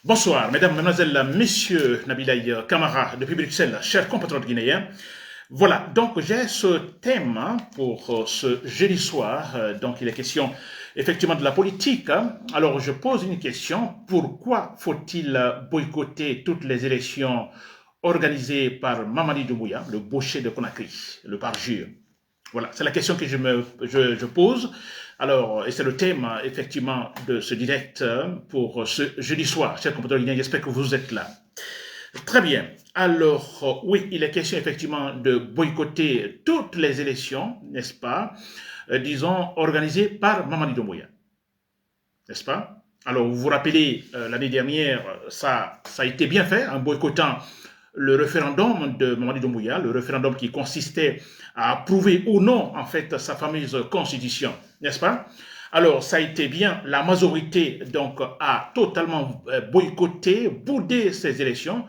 Bonsoir, mesdames, mesdemoiselles, messieurs, Nabilaï Camara depuis Bruxelles, chers compatriotes guinéens. Voilà, donc j'ai ce thème pour ce jeudi soir. Donc il est question effectivement de la politique. Alors je pose une question, pourquoi faut-il boycotter toutes les élections organisées par Mamadi Doumbouya, le boucher de Conakry, le parjure? Voilà, c'est la question que je pose. Alors, et c'est le thème, effectivement, de ce direct pour ce jeudi soir. Chers compatriotes guinéens, j'espère que vous êtes là. Très bien. Alors, oui, il est question, effectivement, de boycotter toutes les élections, n'est-ce pas, disons, organisées par Mamadi Doumbouya. N'est-ce pas? Alors, vous vous rappelez, l'année dernière, ça a été bien fait, en boycottant le référendum de Mamadi Doumbouya, le référendum qui consistait à approuver ou non, en fait, sa fameuse constitution, n'est-ce pas? Alors, ça a été bien, la majorité, donc, a totalement boycotté, boudé ces élections,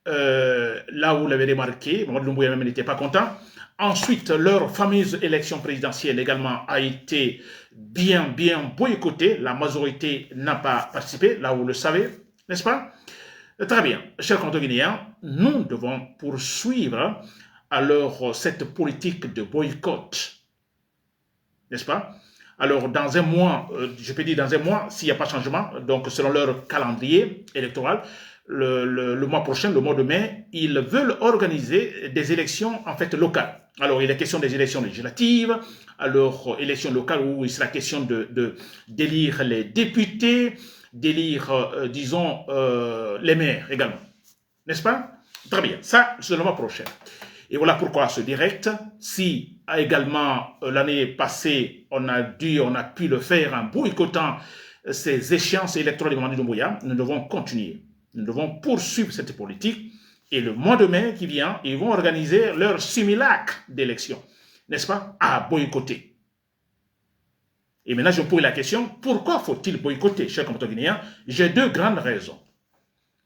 là où vous l'avez remarqué, Mamadi Doumbouya même n'était pas content. Ensuite, leur fameuse élection présidentielle également a été bien boycottée, la majorité n'a pas participé, là où vous le savez, n'est-ce pas? Très bien, chers compatriotes guinéens, nous devons poursuivre alors cette politique de boycott, n'est-ce pas? Alors, dans un mois, je peux dire dans un mois, s'il n'y a pas de changement, donc selon leur calendrier électoral, le mois prochain, le mois de mai, ils veulent organiser des élections en fait locales. Alors, il est question des élections législatives, alors élections locales où il sera question d'élire les députés, d'élire, disons, les maires également. N'est-ce pas? Très bien, ça, c'est le mois prochain. Et voilà pourquoi ce direct, si également l'année passée, on a pu le faire en boycottant ces échéances électorales de Mamadi Doumbouya, nous devons continuer. Nous devons poursuivre cette politique. Et le mois de mai qui vient, ils vont organiser leur simulacre d'élection, n'est-ce pas? À boycotter. Et maintenant, je me pose la question, pourquoi faut-il boycotter, chers compatriotes guinéens? J'ai deux grandes raisons.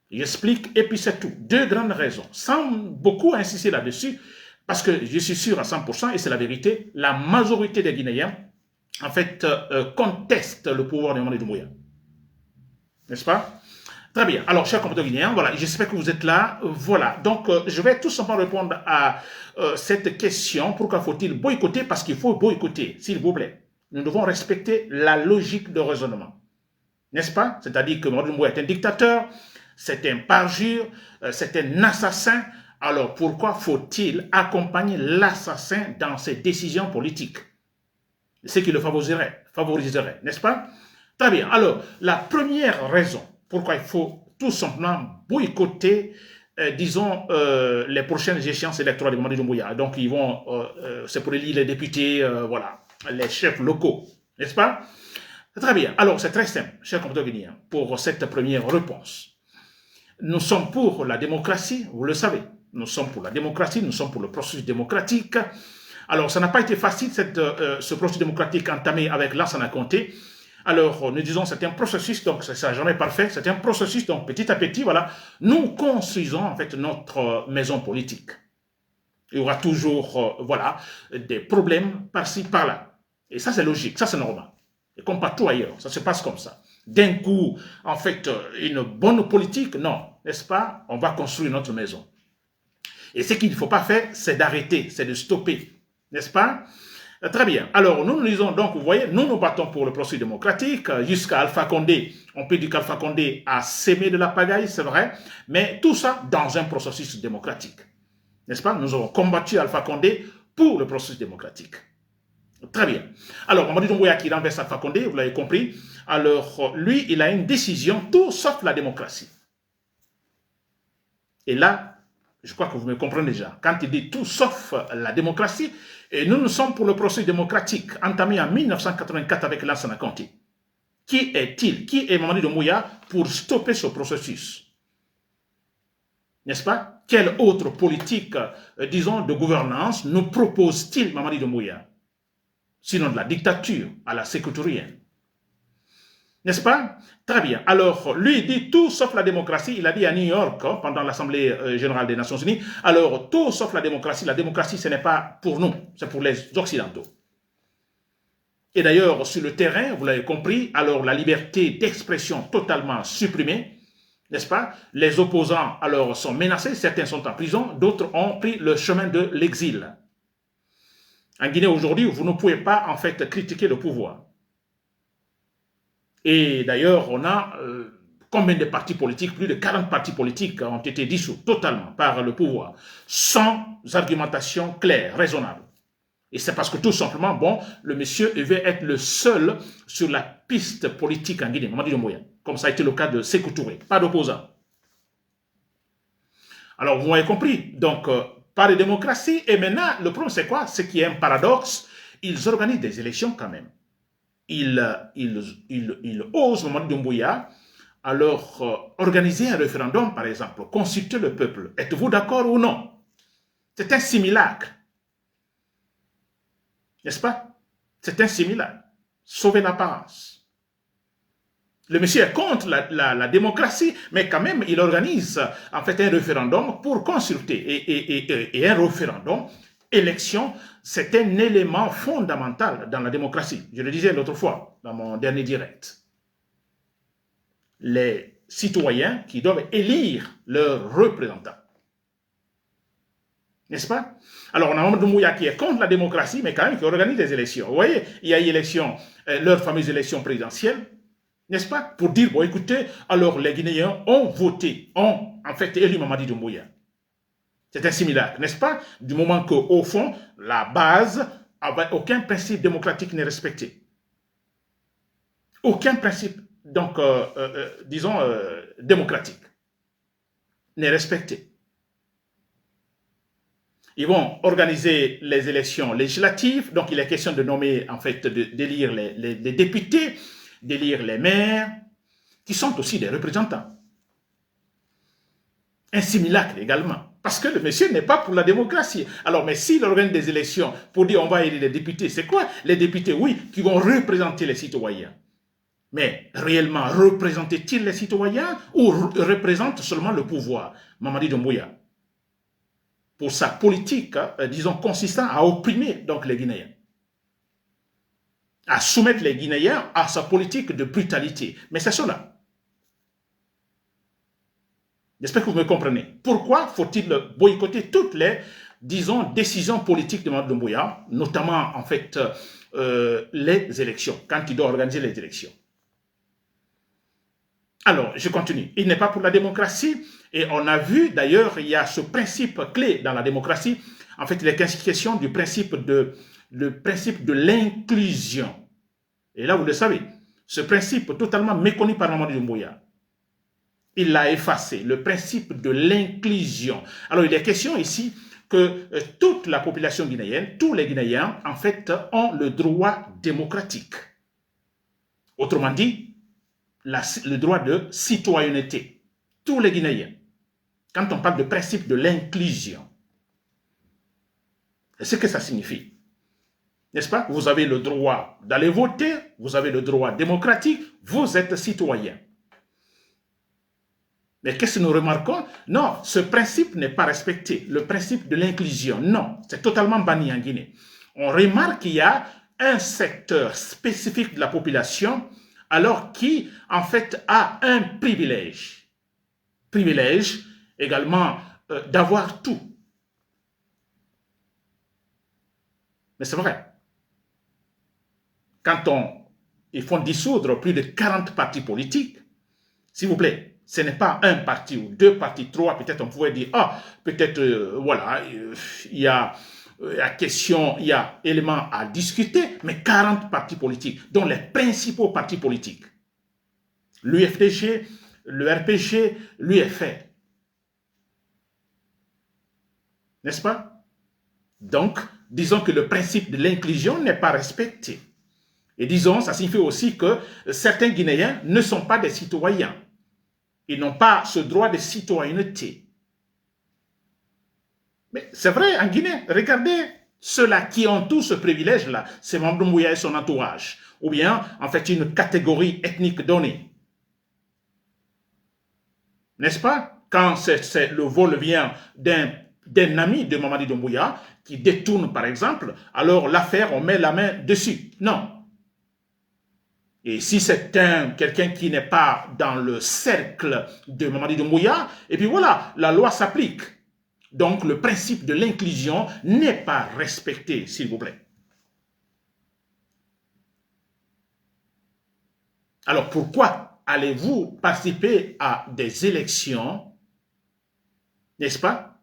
J'explique et puis c'est tout. Deux grandes raisons. Sans beaucoup insister là-dessus, parce que je suis sûr à 100%, et c'est la vérité, la majorité des Guinéens, en fait, contestent le pouvoir de Mamadi Doumbouya. N'est-ce pas? Très bien. Alors, chers compatriotes guinéens, voilà, j'espère que vous êtes là. Voilà. Donc, je vais tout simplement répondre à cette question. Pourquoi faut-il boycotter? Parce qu'il faut boycotter, s'il vous plaît. Nous devons respecter la logique de raisonnement. N'est-ce pas? C'est-à-dire que Mamadi Doumbouya est un dictateur, c'est un parjure, c'est un assassin. Alors, pourquoi faut-il accompagner l'assassin dans ses décisions politiques? Ce qui le favoriserait, n'est-ce pas? Très bien. Alors, la première raison pourquoi il faut tout simplement boycotter, disons, les prochaines échéances électorales de Mamadi Doumbouya. Donc, ils vont, c'est pour élire les députés, voilà, les chefs locaux, n'est-ce pas? Très bien. Alors, c'est très simple, chers compatriotes guinéens, pour cette première réponse. Nous sommes pour la démocratie, vous le savez. Nous sommes pour la démocratie, nous sommes pour le processus démocratique. Alors, ça n'a pas été facile, ce processus démocratique entamé avec Lansana Conté. Alors, nous disons c'est un processus, donc ça n'est jamais parfait, c'est un processus, donc petit à petit, voilà, nous construisons en fait notre maison politique. Il y aura toujours, voilà, des problèmes par-ci, par-là. Et ça, c'est logique, ça, c'est normal. Et comme partout ailleurs, ça se passe comme ça. D'un coup, en fait, une bonne politique, non, n'est-ce pas? On va construire notre maison. Et ce qu'il ne faut pas faire, c'est d'arrêter, c'est de stopper, n'est-ce pas? Très bien. Alors, nous disons donc, vous voyez, nous nous battons pour le processus démocratique jusqu'à Alpha Condé. On peut dire qu'Alpha Condé a sémé de la pagaille, c'est vrai, mais tout ça dans un processus démocratique. N'est-ce pas? Nous avons combattu Alpha Condé pour le processus démocratique. Très bien. Alors, Mamadi Doumbouya qui renverse Alpha Condé, vous l'avez compris. Alors, lui, il a une décision, tout sauf la démocratie. Et là, je crois que vous me comprenez déjà. Quand il dit tout sauf la démocratie, et nous sommes pour le processus démocratique entamé en 1984 avec Lansana Conté. Qui est-il? Qui est Mamadi Doumbouya pour stopper ce processus? N'est-ce pas? Quelle autre politique, disons, de gouvernance nous propose-t-il Mamadi Doumbouya? Sinon de la dictature à la sécuritaire. N'est-ce pas? Très bien. Alors, lui, il dit tout sauf la démocratie. Il a dit à New York, pendant l'Assemblée générale des Nations Unies, alors, tout sauf la démocratie, ce n'est pas pour nous, c'est pour les Occidentaux. Et d'ailleurs, sur le terrain, vous l'avez compris, alors la liberté d'expression totalement supprimée, n'est-ce pas? Les opposants alors sont menacés, certains sont en prison, d'autres ont pris le chemin de l'exil. En Guinée aujourd'hui, vous ne pouvez pas en fait critiquer le pouvoir. Et d'ailleurs, on a combien de partis politiques? Plus de 40 partis politiques ont été dissous totalement par le pouvoir, sans argumentation claire, raisonnable. Et c'est parce que tout simplement, bon, le monsieur devait être le seul sur la piste politique en Guinée, Mamadi Doumbouya, comme ça a été le cas de Sékou Touré, pas d'opposant. Alors, vous m'avez compris, donc, pas de démocratie, et maintenant, le problème c'est quoi? C'est qu'il y a un paradoxe, ils organisent des élections quand même. Ils osent, Mamadi Doumbouya, alors organiser un référendum, par exemple, consulter le peuple. Êtes-vous d'accord ou non? C'est un simulacre. N'est-ce pas? C'est un simulacre. Sauver l'apparence. Le monsieur est contre la démocratie, mais quand même, il organise en fait un référendum pour consulter. Et un référendum, élection, c'est un élément fondamental dans la démocratie. Je le disais l'autre fois, dans mon dernier direct. Les citoyens qui doivent élire leurs représentants. N'est-ce pas? Alors, on a Mamadou Doumbouya qui est contre la démocratie, mais quand même qui organise des élections. Vous voyez, il y a eu élection, leur fameuse élection présidentielle, n'est-ce pas? Pour dire, bon, écoutez, alors les Guinéens ont voté, ont en fait élu Mamadi Doumbouya. C'est un similacre, n'est-ce pas? Du moment qu'au fond, la base, aucun principe démocratique n'est respecté. Aucun principe, donc, disons, démocratique n'est respecté. Ils vont organiser les élections législatives, donc il est question de nommer, en fait, d'élire les députés, d'élire les maires, qui sont aussi des représentants. Un simulacre également, parce que le monsieur n'est pas pour la démocratie. Alors, mais s'il organise des élections pour dire on va élire les députés, c'est quoi? Les députés, oui, qui vont représenter les citoyens. Mais réellement, représentent-ils les citoyens ou représentent seulement le pouvoir? Mamadi Doumbouya, pour sa politique, disons, consistant à opprimer donc les Guinéens, à soumettre les Guinéens à sa politique de brutalité. Mais c'est cela. J'espère que vous me comprenez. Pourquoi faut-il boycotter toutes les, disons, décisions politiques de Mamadi Doumbouya, notamment, en fait, les élections, quand il doit organiser les élections? Alors, je continue. Il n'est pas pour la démocratie. Et on a vu, d'ailleurs, il y a ce principe clé dans la démocratie. En fait, il est question du principe de l'inclusion. Et là, vous le savez, ce principe totalement méconnu par Mamadi Doumbouya, il l'a effacé, le principe de l'inclusion. Alors, il est question ici que toute la population guinéenne, tous les Guinéens, en fait, ont le droit démocratique. Autrement dit, le droit de citoyenneté. Tous les Guinéens. Quand on parle de principe de l'inclusion, c'est ce que ça signifie. N'est-ce pas? Vous avez le droit d'aller voter, vous avez le droit démocratique, vous êtes citoyen. Mais qu'est-ce que nous remarquons? Non, ce principe n'est pas respecté. Le principe de l'inclusion, non, c'est totalement banni en Guinée. On remarque qu'il y a un secteur spécifique de la population alors qui, en fait, a un privilège. Privilège également d'avoir tout. Mais c'est vrai. Quand ils font dissoudre plus de 40 partis politiques, s'il vous plaît, ce n'est pas un parti ou deux partis, trois, peut-être on pourrait dire, ah, peut-être, voilà, il y a question, il y a éléments à discuter, mais 40 partis politiques, dont les principaux partis politiques, l'UFDG, le RPG, l'UFR. N'est-ce pas? Donc, disons que le principe de l'inclusion n'est pas respecté. Et disons, ça signifie aussi que certains Guinéens ne sont pas des citoyens. Ils n'ont pas ce droit de citoyenneté. Mais c'est vrai, en Guinée, regardez ceux-là qui ont tout ce privilège-là, c'est Mamadi Doumbouya et son entourage, ou bien, en fait, une catégorie ethnique donnée. N'est-ce pas? Quand le vol vient d'un ami de Mamadi Doumbouya qui détourne, par exemple, alors l'affaire, on met la main dessus. Non. Et si c'est quelqu'un qui n'est pas dans le cercle de Mamadi Doumbouya, et puis voilà, la loi s'applique. Donc le principe de l'inclusion n'est pas respecté, s'il vous plaît. Alors pourquoi allez-vous participer à des élections, n'est-ce pas,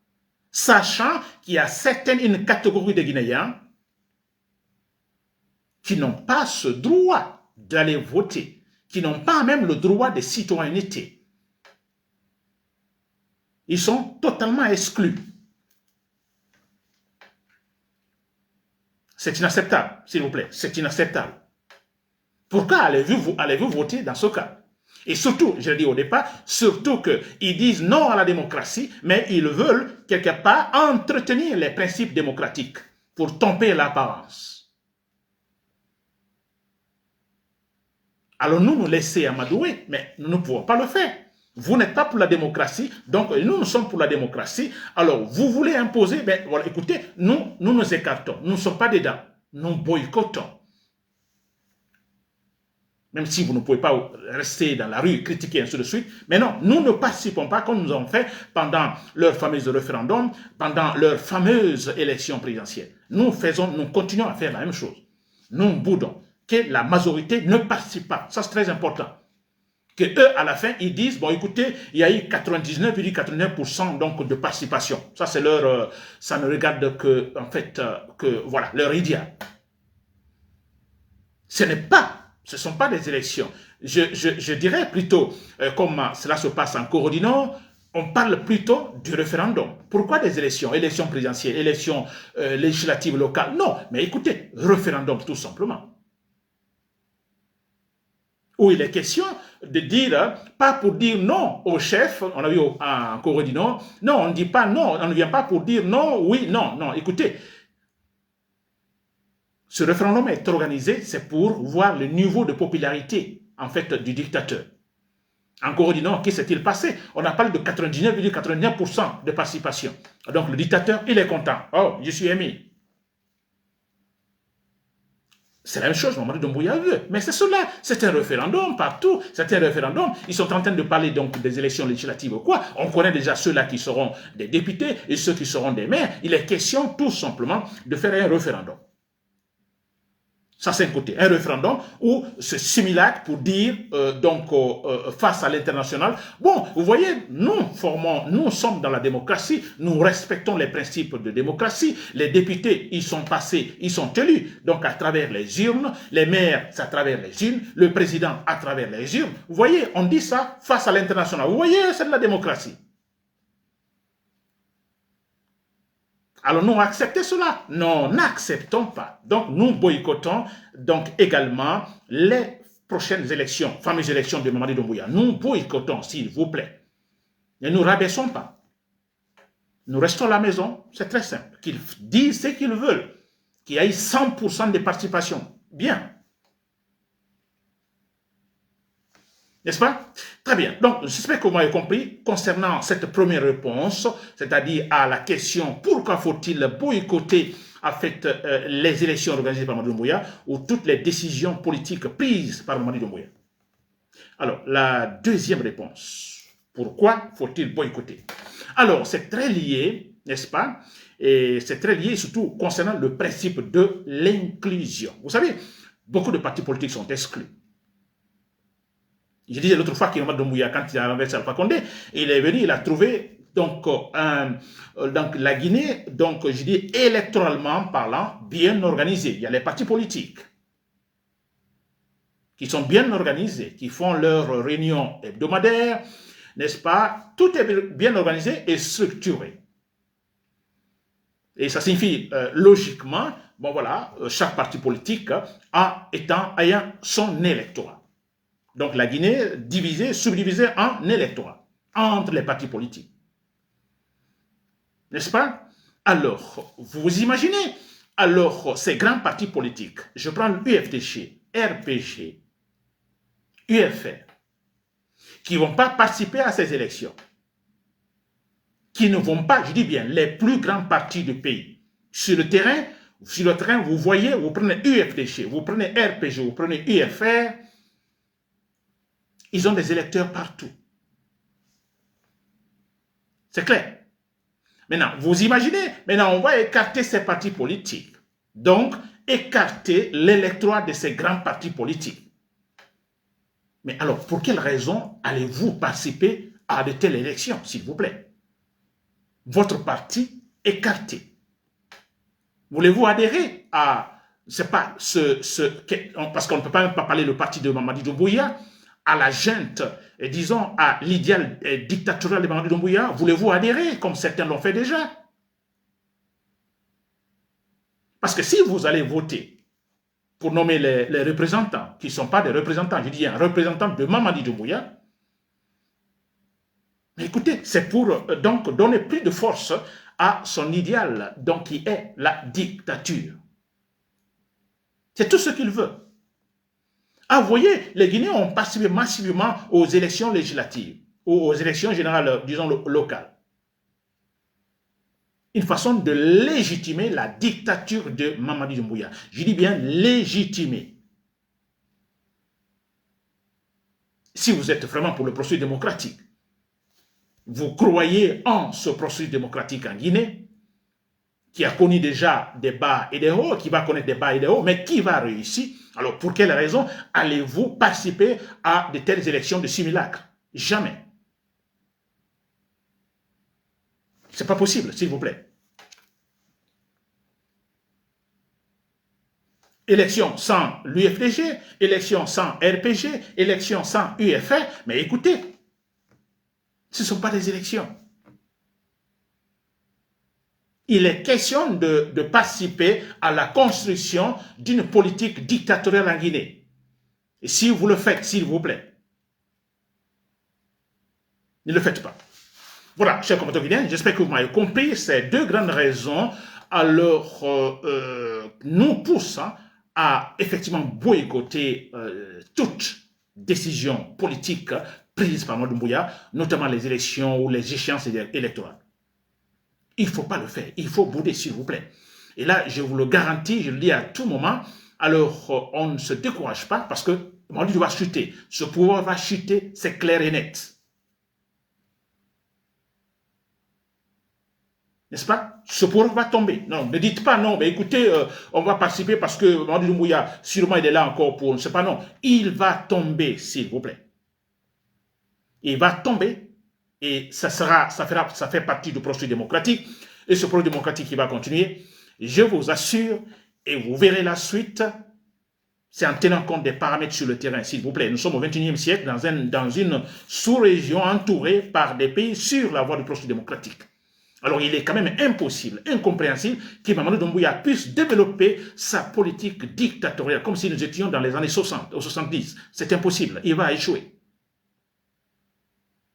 sachant qu'il y a une catégorie de Guinéens qui n'ont pas ce droit d'aller voter, qui n'ont pas même le droit de citoyenneté. Ils sont totalement exclus. C'est inacceptable, s'il vous plaît, c'est inacceptable. Pourquoi allez-vous voter dans ce cas? Et surtout, je l'ai dit au départ, surtout qu'ils disent non à la démocratie, mais ils veulent quelque part entretenir les principes démocratiques pour tromper l'apparence. Alors nous laisser amadouer, mais nous ne pouvons pas le faire. Vous n'êtes pas pour la démocratie, donc nous sommes pour la démocratie. Alors vous voulez imposer, ben voilà, écoutez, nous nous écartons, nous ne sommes pas dedans, nous boycottons. Même si vous ne pouvez pas rester dans la rue, critiquer, ainsi de suite. Mais non, nous ne participons pas comme nous avons fait pendant leur fameux référendum, pendant leur fameuse élection présidentielle. Nous continuons à faire la même chose. Nous boudons que la majorité ne participe pas. Ça, c'est très important. Que eux, à la fin, ils disent, bon, écoutez, il y a eu 99,99% donc de participation. Ça, c'est leur, ça ne regarde que, en fait, voilà, leur idéal. Ce ne sont pas des élections. Je dirais plutôt, comme cela se passe en Corée du Nord, on parle plutôt du référendum. Pourquoi des élections? Élections présidentielles, élections législatives locales? Non, mais écoutez, référendum tout simplement. Où il est question de dire, pas pour dire non au chef, on a vu en Corée du Nord, non, on ne dit pas non, on ne vient pas pour dire non, oui, non, non, écoutez, ce référendum est organisé, c'est pour voir le niveau de popularité, en fait, du dictateur. En Corée du Nord, qu'est-ce qui s'est-il passé? On a parlé de 99,99% de participation. Donc le dictateur, il est content. Oh, je suis aimé. C'est la même chose, Mamadi Doumbouya veut. Mais c'est cela, c'est un référendum partout, c'est un référendum. Ils sont en train de parler donc des élections législatives ou quoi. On connaît déjà ceux-là qui seront des députés et ceux qui seront des maires. Il est question tout simplement de faire un référendum. Ça, c'est un côté. Un référendum ou ce simulacre pour dire, face à l'international, bon, vous voyez, nous sommes dans la démocratie, nous respectons les principes de démocratie, les députés, ils sont passés, ils sont élus, donc à travers les urnes, les maires, c'est à travers les urnes, le président à travers les urnes. Vous voyez, on dit ça face à l'international. Vous voyez, c'est de la démocratie. Alors nous acceptons cela? Non, n'acceptons pas. Donc nous boycottons donc également les prochaines élections, fameuses élections de Mamadi Doumbouya. Nous boycottons, s'il vous plaît. Ne nous rabaissons pas. Nous restons à la maison, c'est très simple. Qu'ils disent ce qu'ils veulent. Qu'il y ait 100% de participation. Bien. N'est-ce pas? Très bien. Donc, j'espère que vous m'avez compris concernant cette première réponse, c'est-à-dire à la question pourquoi faut-il boycotter en fait, les élections organisées par Mamadi Doumbouya ou toutes les décisions politiques prises par Mamadi Doumbouya. Alors, la deuxième réponse. Pourquoi faut-il boycotter? Alors, c'est très lié, n'est-ce pas? Et c'est très lié surtout concernant le principe de l'inclusion. Vous savez, beaucoup de partis politiques sont exclus. Je disais l'autre fois qu'il Mamadi Doumbouya, quand il a renversé Alpha Condé, il est venu, il a trouvé donc la Guinée, donc je dis électoralement parlant, bien organisée. Il y a les partis politiques qui sont bien organisés, qui font leurs réunions hebdomadaires, n'est-ce pas? Tout est bien organisé et structuré. Et ça signifie logiquement, bon voilà, chaque parti politique ayant son électorat. Donc la Guinée divisée, subdivisée en électorats entre les partis politiques. N'est-ce pas? Alors, vous imaginez, alors ces grands partis politiques, je prends l'UFDG, RPG, UFR, qui ne vont pas participer à ces élections, qui ne vont pas, je dis bien, les plus grands partis du pays. Sur le terrain, vous voyez, vous prenez UFDG, vous prenez RPG, vous prenez UFR, Ils ont des électeurs partout. C'est clair. Maintenant, vous imaginez, maintenant on va écarter ces partis politiques. Donc, écarter l'électorat de ces grands partis politiques. Mais alors, pour quelle raison allez-vous participer à de telles élections, s'il vous plaît? Votre parti écarté. Voulez-vous adhérer à, c'est pas parce qu'on ne peut pas même pas parler le parti de Mamadi Doumbouya, à la junte, disons, à l'idéal dictatorial de Mamadi Doumbouya? Voulez-vous adhérer, comme certains l'ont fait déjà? Parce que si vous allez voter pour nommer les représentants, qui ne sont pas des représentants, je dis un représentant de Mamadi Doumbouya, mais écoutez, c'est pour donc donner plus de force à son idéal, donc qui est la dictature. C'est tout ce qu'il veut. Ah, vous voyez, les Guinéens ont participé massivement aux élections législatives, ou aux élections générales, disons, locales. Une façon de légitimer la dictature de Mamadi Doumbouya. Je dis bien légitimer. Si vous êtes vraiment pour le processus démocratique, vous croyez en ce processus démocratique en Guinée, qui a connu déjà des bas et des hauts, qui va connaître des bas et des hauts, mais qui va réussir? Alors, pour quelle raison allez-vous participer à de telles élections de simulacre? Jamais. C'est pas possible, s'il vous plaît. Élection sans l'UFDG, élection sans RPG, élection sans UFR, mais écoutez, ce ne sont pas des élections. Il est question de participer à la construction d'une politique dictatoriale en Guinée. Et si vous le faites, s'il vous plaît, ne le faites pas. Voilà, chers compatriotes guinéens, j'espère que vous m'avez compris. Ces deux grandes raisons alors nous poussent à effectivement boycotter toute décision politique prise par Mamadi Doumbouya, notamment les élections ou les échéances électorales. Il ne faut pas le faire, il faut bouder, s'il vous plaît. Et là, je vous le garantis, je le dis à tout moment, alors on ne se décourage pas parce que Mamadi va chuter. Ce pouvoir va chuter, c'est clair et net. N'est-ce pas? Ce pouvoir va tomber. Non, ne dites pas non, mais écoutez, on va participer parce que Mamadi Doumbouya, sûrement il est là encore pour, ne sais pas, non. Il va tomber, s'il vous plaît. Il va tomber et ça fait partie du processus démocratique. Et ce processus démocratique qui va continuer, je vous assure, et vous verrez la suite, c'est en tenant compte des paramètres sur le terrain, s'il vous plaît. Nous sommes au XXIe siècle dans une sous-région entourée par des pays sur la voie du processus démocratique. Alors, il est quand même impossible, incompréhensible que Mamadi Doumbouya puisse développer sa politique dictatoriale comme si nous étions dans les années 60 ou 70. C'est impossible, il va échouer.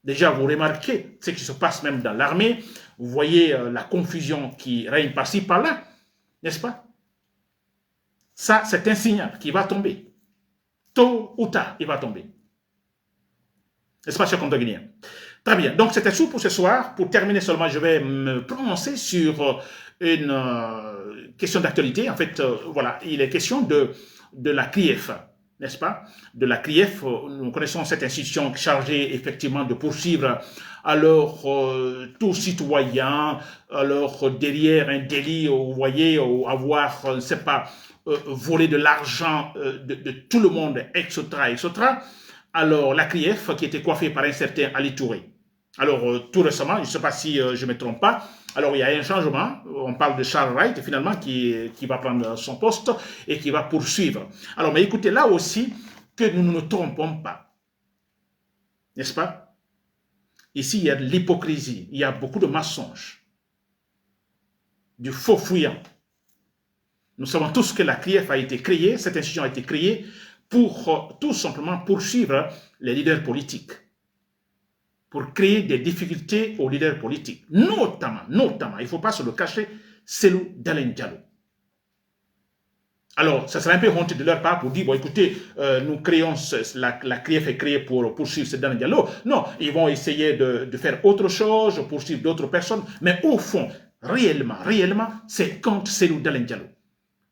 Déjà, vous remarquez ce qui se passe même dans l'armée. Vous voyez la confusion qui règne par-ci, par-là, n'est-ce pas? Ça, c'est un signal qui va tomber. Tôt ou tard, il va tomber. N'est-ce pas, chers compatriotes guinéens? Très bien, donc c'était tout pour ce soir. Pour terminer seulement, je vais me prononcer sur une question d'actualité. En fait, voilà, il est question de la CRIEF, n'est-ce pas? De la CRIEF, nous connaissons cette institution chargée effectivement de poursuivre alors tout citoyen, alors derrière un délit, vous voyez, ou avoir, je ne sais pas, voler de l'argent de tout le monde, etc., etc. Alors, la CRIEF qui était coiffée par un certain Ali Touré. Alors, tout récemment, je ne sais pas si je ne me trompe pas, alors il y a un changement, on parle de Charles Wright finalement qui va prendre son poste et qui va poursuivre. Alors, mais écoutez, là aussi, que nous ne nous trompons pas, n'est-ce pas? Ici, il y a de l'hypocrisie, il y a beaucoup de mensonges, du faux fuyant. Nous savons tous que la CRIEF a été créée, cette institution a été créée pour tout simplement poursuivre les leaders politiques, pour créer des difficultés aux leaders politiques, notamment, il ne faut pas se le cacher, Cellou Dalein Diallo. Alors, ça serait un peu honteux de leur part pour dire, bon écoutez, nous créons, la CRIEF est créée pour poursuivre ce Dalein Diallo. Non, ils vont essayer de faire autre chose, poursuivre d'autres personnes, mais au fond, réellement, c'est contre Cellou Dalein Diallo.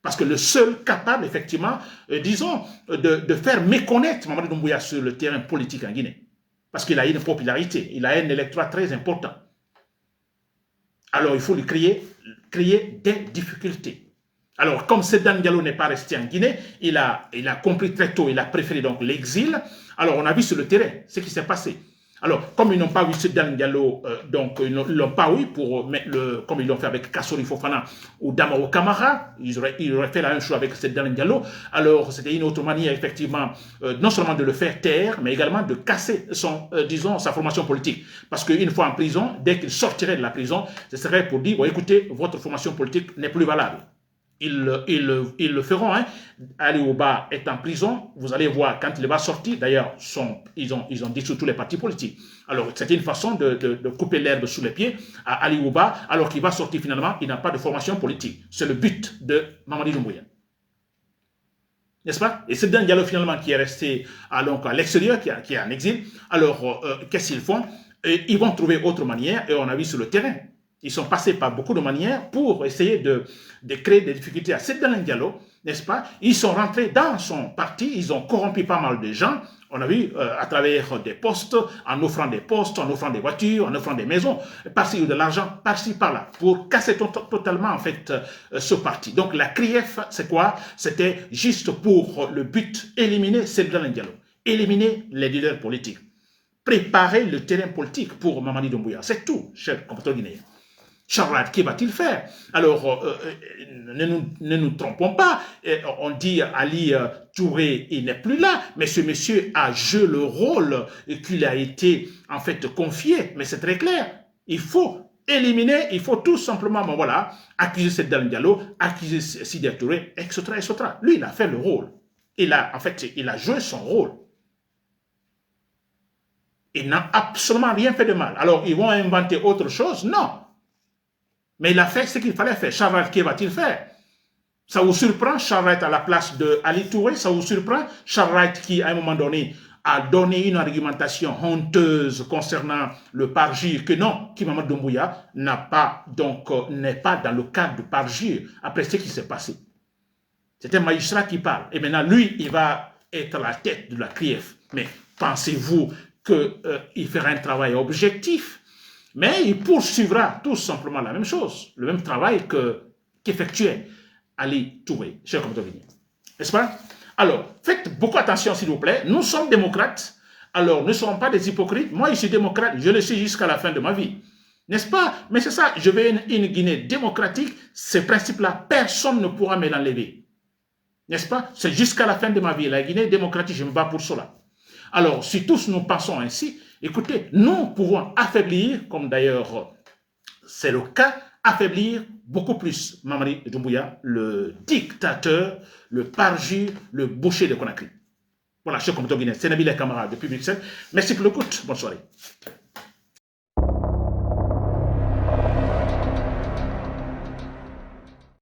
Parce que le seul capable, effectivement, disons, de faire méconnaître Mamadi Doumbouya sur le terrain politique en Guinée. Parce qu'il a une popularité, il a un électorat très important. Alors, il faut lui créer des difficultés. Alors, comme Sedan Diallo n'est pas resté en Guinée, il a compris très tôt, il a préféré donc l'exil. Alors, on a vu sur le terrain ce qui s'est passé. Alors, comme ils n'ont pas eu Sedan Diallo, donc ils ne l'ont pas eu comme ils l'ont fait avec Kassori Fofana ou Damaro Camara, ils auraient fait la même chose avec Sedan Diallo. Alors, c'était une autre manière, effectivement, non seulement de le faire taire, mais également de casser disons, sa formation politique. Parce qu'une fois en prison, dès qu'il sortirait de la prison, ce serait pour dire, bon, écoutez, votre formation politique n'est plus valable. Ils le feront. Hein. Ali Ouba est en prison. Vous allez voir quand il va sortir. D'ailleurs, ils ont dissous tous les partis politiques. Alors, c'était une façon de couper l'herbe sous les pieds à Ali Ouba, alors qu'il va sortir finalement. Il n'a pas de formation politique. C'est le but de Mamadi Doumbouya. N'est-ce pas? Et c'est Dan Diallo finalement qui est resté à l'extérieur, qui est en exil. Alors, qu'est-ce qu'ils font? Ils vont trouver autre manière, et on a vu sur le terrain. Ils sont passés par beaucoup de manières pour essayer de créer des difficultés à Sedan Diallo, n'est-ce pas? Ils sont rentrés dans son parti, ils ont corrompu pas mal de gens, on a vu à travers des postes, en offrant des postes, en offrant des voitures, en offrant des maisons, par-ci ou de l'argent, par-ci, par-là, pour casser totalement en fait ce parti. Donc la CRIEF, c'est quoi? C'était juste pour le but, éliminer Sedan Diallo, éliminer les leaders politiques, préparer le terrain politique pour Mamadi Doumbouya. C'est tout, chers compatriotes guinéens. Charlotte, qui va-t-il faire? Alors, ne nous trompons pas. On dit Ali Touré, il n'est plus là, mais ce monsieur a joué le rôle qu'il a été en fait confié. Mais c'est très clair. Il faut éliminer, il faut tout simplement, voilà, accuser Sedan Diallo, accuser Sidi Touré, etc., etc. Lui, il a fait le rôle. Il a joué son rôle. Il n'a absolument rien fait de mal. Alors, ils vont inventer autre chose? Non. Mais il a fait ce qu'il fallait faire. Charlotte, qui va-t-il faire? Ça vous surprend, Charlotte à la place de Ali Touré? Ça vous surprend? Charlotte qui, à un moment donné, a donné une argumentation honteuse concernant le parjure, que non, Mamadi Doumbouya n'est pas dans le cadre du parjure après ce qui s'est passé. C'est un magistrat qui parle. Et maintenant, lui, il va être la tête de la CRIEF. Mais pensez-vous qu'il fera un travail objectif? Mais il poursuivra tout simplement la même chose, le même travail qu'effectuait Ali Touré, cher compatriotes. N'est-ce pas? Alors, faites beaucoup attention s'il vous plaît. Nous sommes démocrates, alors ne serons pas des hypocrites. Moi, je suis démocrate, je le suis jusqu'à la fin de ma vie. N'est-ce pas? Mais c'est ça, je veux une Guinée démocratique. Ces principes-là, personne ne pourra me l'enlever. N'est-ce pas? C'est jusqu'à la fin de ma vie. La Guinée démocratique, je me bats pour cela. Alors, si tous nous pensons ainsi, écoutez, nous pouvons affaiblir, comme d'ailleurs c'est le cas, affaiblir beaucoup plus Mamadi Doumbouya, le dictateur, le parjure, le boucher de Conakry. Voilà, chers compatriotes guinéens, c'est Nabil Kamara depuis Bruxelles. Merci pour l'écoute. Bonne soirée.